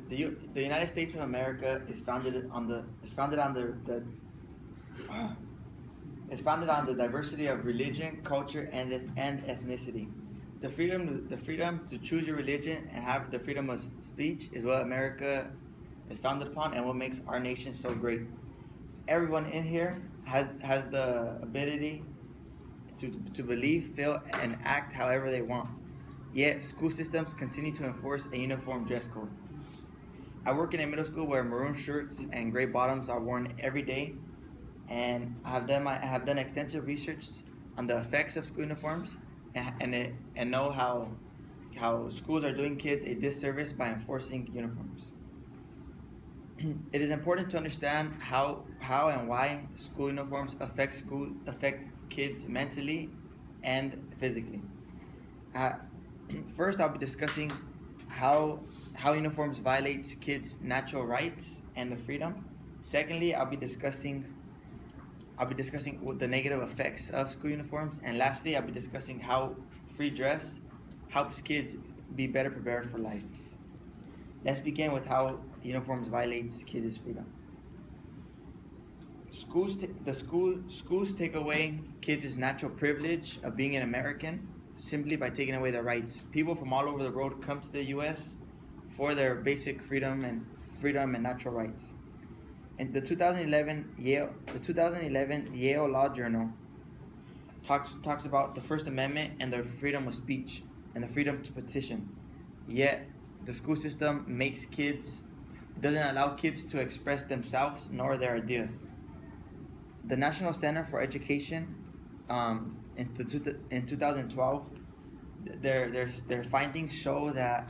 The United States of America is founded on the is founded on the diversity of religion, culture, and ethnicity. The freedom to choose your religion and have the freedom of speech is what America is founded upon and what makes our nation so great. Everyone in here has the ability to believe, feel, and act however they want. Yet school systems continue to enforce a uniform dress code. I work in a middle school where maroon shirts and gray bottoms are worn every day, and I have done extensive research on the effects of school uniforms, and know how schools are doing kids a disservice by enforcing uniforms. It is important to understand how and why school uniforms affect kids mentally and physically. Uh, First, I'll be discussing how how uniforms violates kids' natural rights and the freedom. Secondly, I'll be discussing what the negative effects of school uniforms, and lastly, I'll be discussing how free dress helps kids be better prepared for life. Let's begin with how uniforms violates kids' freedom. Schools take away kids' natural privilege of being an American simply by taking away their rights. People from all over the world come to the U.S. for their basic freedom and natural rights. In the 2011 Yale Law Journal talks about the First Amendment and the freedom of speech and the freedom to petition. Yet the school system doesn't allow kids to express themselves nor their ideas. The National Center for Education, in 2012, their findings show that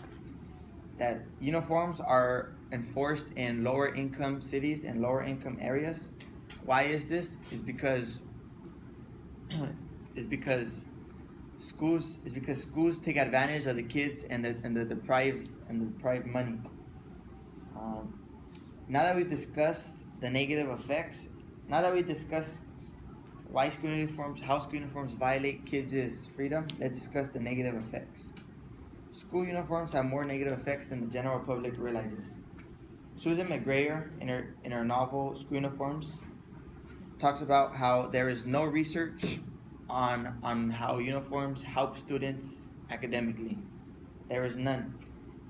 uniforms are enforced in lower income cities and lower income areas. Why is this? Is because schools take advantage of the kids and deprive money. Now that we've discussed the negative effects, now that we discussed how school uniforms violate kids' freedom, let's discuss the negative effects. School uniforms have more negative effects than the general public realizes. Susan McGrayer, in her novel School Uniforms, talks about how there is no research on how uniforms help students academically. There is none.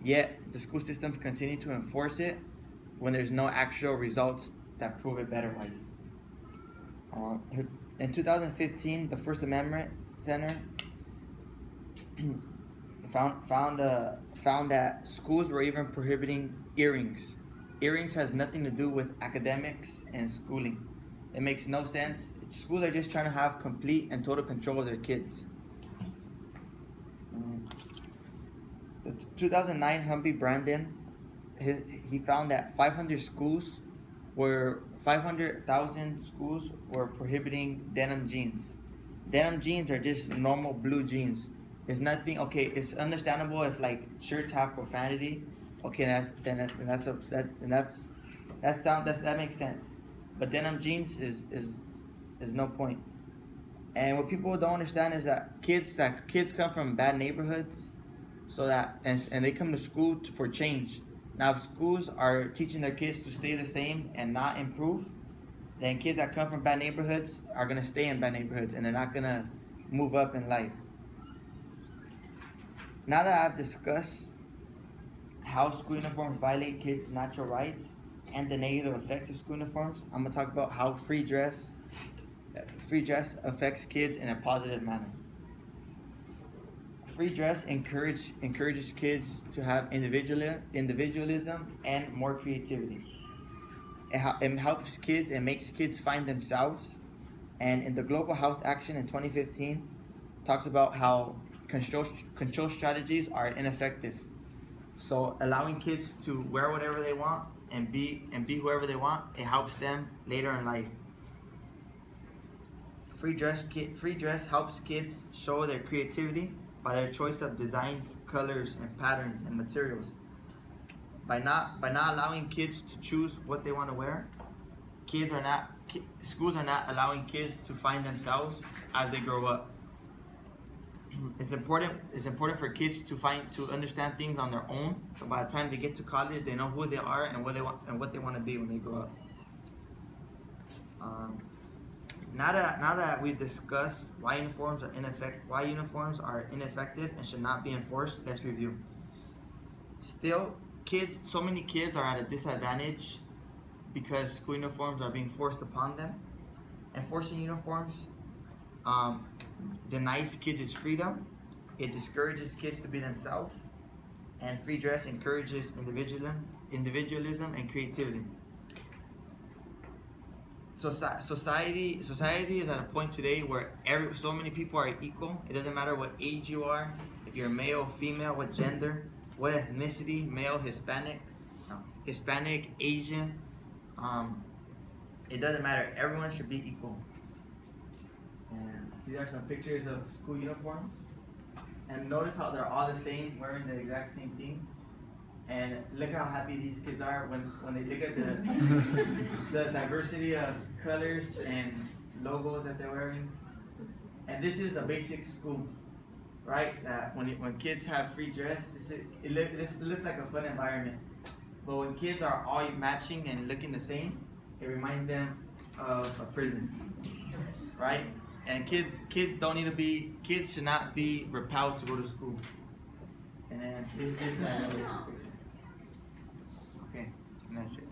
Yet the school systems continue to enforce it when there's no actual results that prove it otherwise. In 2015, the First Amendment Center found that schools were even prohibiting earrings. Earrings has nothing to do with academics and schooling. It makes no sense. Schools are just trying to have complete and total control of their kids. The 2009 Humphrey Brandon, he found that 500,000 schools were prohibiting denim jeans. Denim jeans are just normal blue jeans. It's nothing. Okay, it's understandable if like shirts have profanity. Okay, that makes sense. But denim jeans is no point. And what people don't understand is that kids come from bad neighborhoods, and they come to school for change. Now, if schools are teaching their kids to stay the same and not improve, then kids that come from bad neighborhoods are gonna stay in bad neighborhoods, and they're not gonna move up in life. Now that I've discussed how school uniforms violate kids' natural rights and the negative effects of school uniforms, I'm gonna talk about how free dress affects kids in a positive manner. Free dress encourages kids to have individualism and more creativity. It helps kids and makes kids find themselves. And in the Global Health Action in 2015, talks about how control strategies are ineffective. So allowing kids to wear whatever they want and be whoever they want, it helps them later in life. Free dress helps kids show their creativity by their choice of designs, colors, and patterns and materials. By not allowing kids to choose what they want to wear, schools are not allowing kids to find themselves as they grow up. It's important for kids to understand things on their own. So by the time they get to college, they know who they are and what they want to be when they grow up. Now that we've discussed why uniforms are ineffective and should not be enforced, let's review. Still, so many kids are at a disadvantage because school uniforms are being forced upon them. Enforcing uniforms denies kids freedom. It discourages kids to be themselves, and free dress encourages individualism and creativity. Society is at a point today where so many people are equal. It doesn't matter what age you are, if you're male, female, what gender, what ethnicity, male, Hispanic, Asian. It doesn't matter. Everyone should be equal. And these are some pictures of school uniforms. And notice how they're all the same, wearing the exact same thing. And look how happy these kids are when they look at the diversity of colors and logos that they're wearing. And this is a basic school, right? When kids have free dress, it looks like a fun environment. But when kids are all matching and looking the same, it reminds them of a prison, right? And kids should not be repelled to go to school. And then this is another picture. Okay, and that's it.